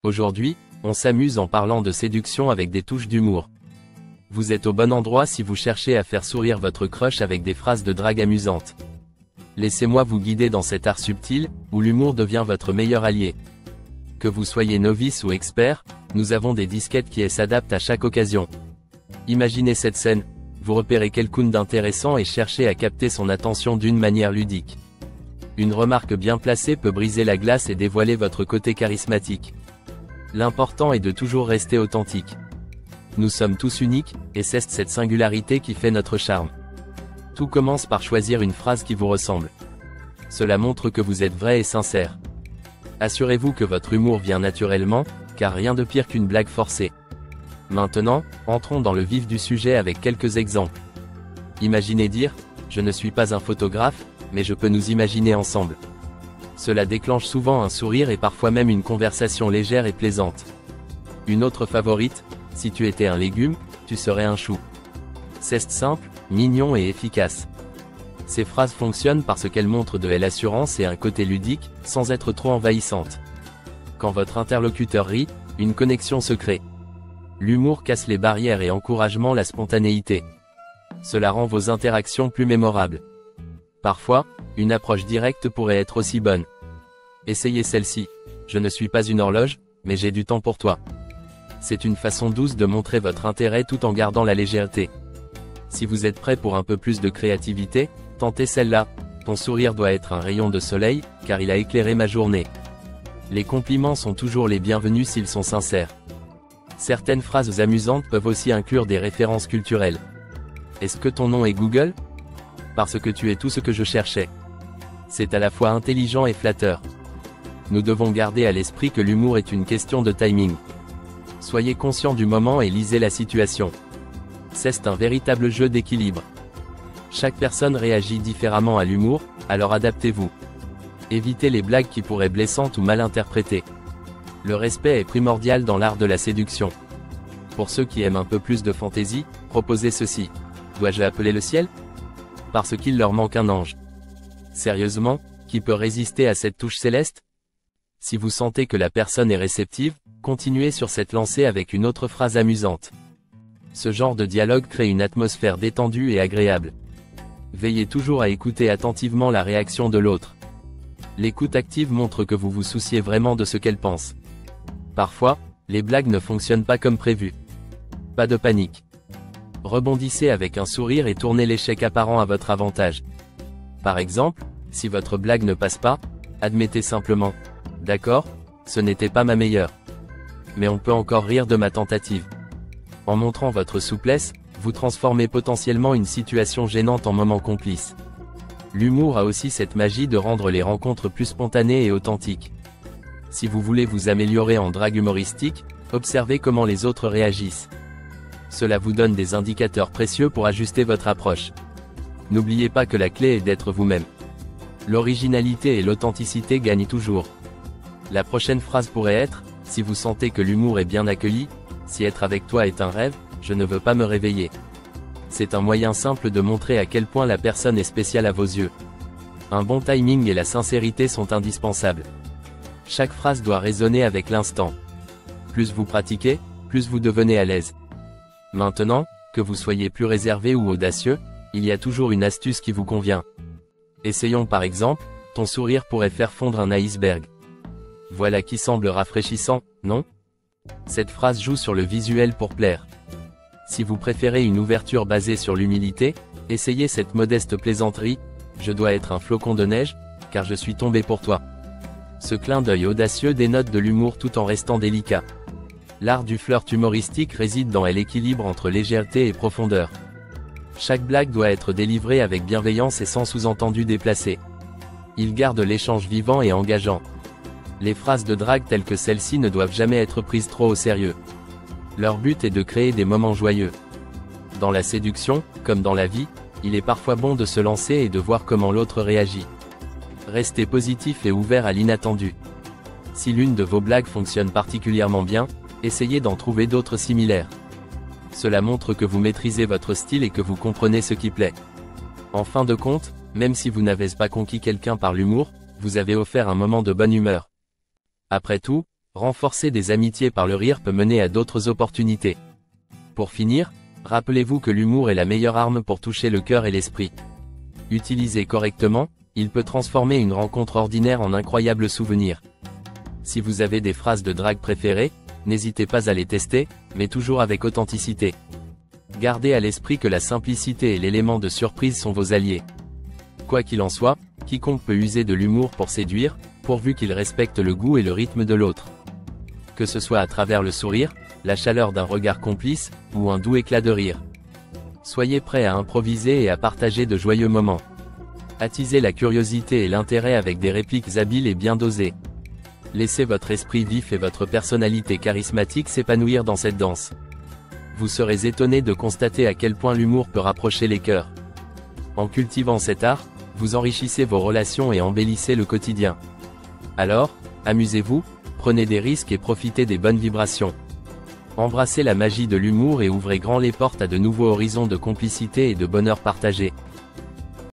Aujourd'hui, on s'amuse en parlant de séduction avec des touches d'humour. Vous êtes au bon endroit si vous cherchez à faire sourire votre crush avec des phrases de drague amusantes. Laissez-moi vous guider dans cet art subtil, où l'humour devient votre meilleur allié. Que vous soyez novice ou expert, nous avons des disquettes qui s'adaptent à chaque occasion. Imaginez cette scène, vous repérez quelqu'un d'intéressant et cherchez à capter son attention d'une manière ludique. Une remarque bien placée peut briser la glace et dévoiler votre côté charismatique. L'important est de toujours rester authentique. Nous sommes tous uniques, et c'est cette singularité qui fait notre charme. Tout commence par choisir une phrase qui vous ressemble. Cela montre que vous êtes vrai et sincère. Assurez-vous que votre humour vient naturellement, car rien de pire qu'une blague forcée. Maintenant, entrons dans le vif du sujet avec quelques exemples. Imaginez dire « Je ne suis pas un photographe, mais je peux nous imaginer ensemble ». Cela déclenche souvent un sourire et parfois même une conversation légère et plaisante. Une autre favorite, si tu étais un légume, tu serais un chou. C'est simple, mignon et efficace. Ces phrases fonctionnent parce qu'elles montrent de l'assurance et un côté ludique, sans être trop envahissantes. Quand votre interlocuteur rit, une connexion se crée. L'humour casse les barrières et encouragement la spontanéité. Cela rend vos interactions plus mémorables. Parfois, une approche directe pourrait être aussi bonne. Essayez celle-ci. Je ne suis pas une horloge, mais j'ai du temps pour toi. C'est une façon douce de montrer votre intérêt tout en gardant la légèreté. Si vous êtes prêt pour un peu plus de créativité, tentez celle-là. Ton sourire doit être un rayon de soleil, car il a éclairé ma journée. Les compliments sont toujours les bienvenus s'ils sont sincères. Certaines phrases amusantes peuvent aussi inclure des références culturelles. Est-ce que ton nom est Google ? Parce que tu es tout ce que je cherchais. C'est à la fois intelligent et flatteur. Nous devons garder à l'esprit que l'humour est une question de timing. Soyez conscient du moment et lisez la situation. C'est un véritable jeu d'équilibre. Chaque personne réagit différemment à l'humour, alors adaptez-vous. Évitez les blagues qui pourraient blessantes ou mal interprétées. Le respect est primordial dans l'art de la séduction. Pour ceux qui aiment un peu plus de fantaisie, proposez ceci. Dois-je appeler le ciel ? Parce qu'il leur manque un ange. Sérieusement, qui peut résister à cette touche céleste ? Si vous sentez que la personne est réceptive, continuez sur cette lancée avec une autre phrase amusante. Ce genre de dialogue crée une atmosphère détendue et agréable. Veillez toujours à écouter attentivement la réaction de l'autre. L'écoute active montre que vous vous souciez vraiment de ce qu'elle pense. Parfois, les blagues ne fonctionnent pas comme prévu. Pas de panique. Rebondissez avec un sourire et tournez l'échec apparent à votre avantage. Par exemple, si votre blague ne passe pas, admettez simplement « D'accord, ce n'était pas ma meilleure. Mais on peut encore rire de ma tentative ». En montrant votre souplesse, vous transformez potentiellement une situation gênante en moment complice. L'humour a aussi cette magie de rendre les rencontres plus spontanées et authentiques. Si vous voulez vous améliorer en drague humoristique, observez comment les autres réagissent. Cela vous donne des indicateurs précieux pour ajuster votre approche. N'oubliez pas que la clé est d'être vous-même. L'originalité et l'authenticité gagnent toujours. La prochaine phrase pourrait être, si vous sentez que l'humour est bien accueilli, si être avec toi est un rêve, je ne veux pas me réveiller. C'est un moyen simple de montrer à quel point la personne est spéciale à vos yeux. Un bon timing et la sincérité sont indispensables. Chaque phrase doit résonner avec l'instant. Plus vous pratiquez, plus vous devenez à l'aise. Maintenant, que vous soyez plus réservé ou audacieux, il y a toujours une astuce qui vous convient. Essayons par exemple, ton sourire pourrait faire fondre un iceberg. Voilà qui semble rafraîchissant, non ? Cette phrase joue sur le visuel pour plaire. Si vous préférez une ouverture basée sur l'humilité, essayez cette modeste plaisanterie, je dois être un flocon de neige, car je suis tombé pour toi. Ce clin d'œil audacieux dénote de l'humour tout en restant délicat. L'art du flirt humoristique réside dans l'équilibre entre légèreté et profondeur. Chaque blague doit être délivrée avec bienveillance et sans sous-entendu déplacé. Il garde l'échange vivant et engageant. Les phrases de drague telles que celle-ci ne doivent jamais être prises trop au sérieux. Leur but est de créer des moments joyeux. Dans la séduction, comme dans la vie, il est parfois bon de se lancer et de voir comment l'autre réagit. Restez positif et ouvert à l'inattendu. Si l'une de vos blagues fonctionne particulièrement bien, essayez d'en trouver d'autres similaires. Cela montre que vous maîtrisez votre style et que vous comprenez ce qui plaît. En fin de compte, même si vous n'avez pas conquis quelqu'un par l'humour, vous avez offert un moment de bonne humeur. Après tout, Renforcer des amitiés par le rire peut mener à d'autres opportunités. Pour finir, rappelez-vous que l'humour est la meilleure arme pour toucher le cœur et l'esprit. Utilisé correctement, il peut transformer une rencontre ordinaire en incroyable souvenir. Si vous avez des phrases de drague préférées, n'hésitez pas à les tester, mais toujours avec authenticité. Gardez à l'esprit que la simplicité et l'élément de surprise sont vos alliés. Quoi qu'il en soit, quiconque peut user de l'humour pour séduire, pourvu qu'il respecte le goût et le rythme de l'autre. Que ce soit à travers le sourire, la chaleur d'un regard complice, ou un doux éclat de rire. Soyez prêts à improviser et à partager de joyeux moments. Attisez la curiosité et l'intérêt avec des répliques habiles et bien dosées. Laissez votre esprit vif et votre personnalité charismatique s'épanouir dans cette danse. Vous serez étonné de constater à quel point l'humour peut rapprocher les cœurs. En cultivant cet art, vous enrichissez vos relations et embellissez le quotidien. Alors, amusez-vous, prenez des risques et profitez des bonnes vibrations. Embrassez la magie de l'humour et ouvrez grand les portes à de nouveaux horizons de complicité et de bonheur partagé.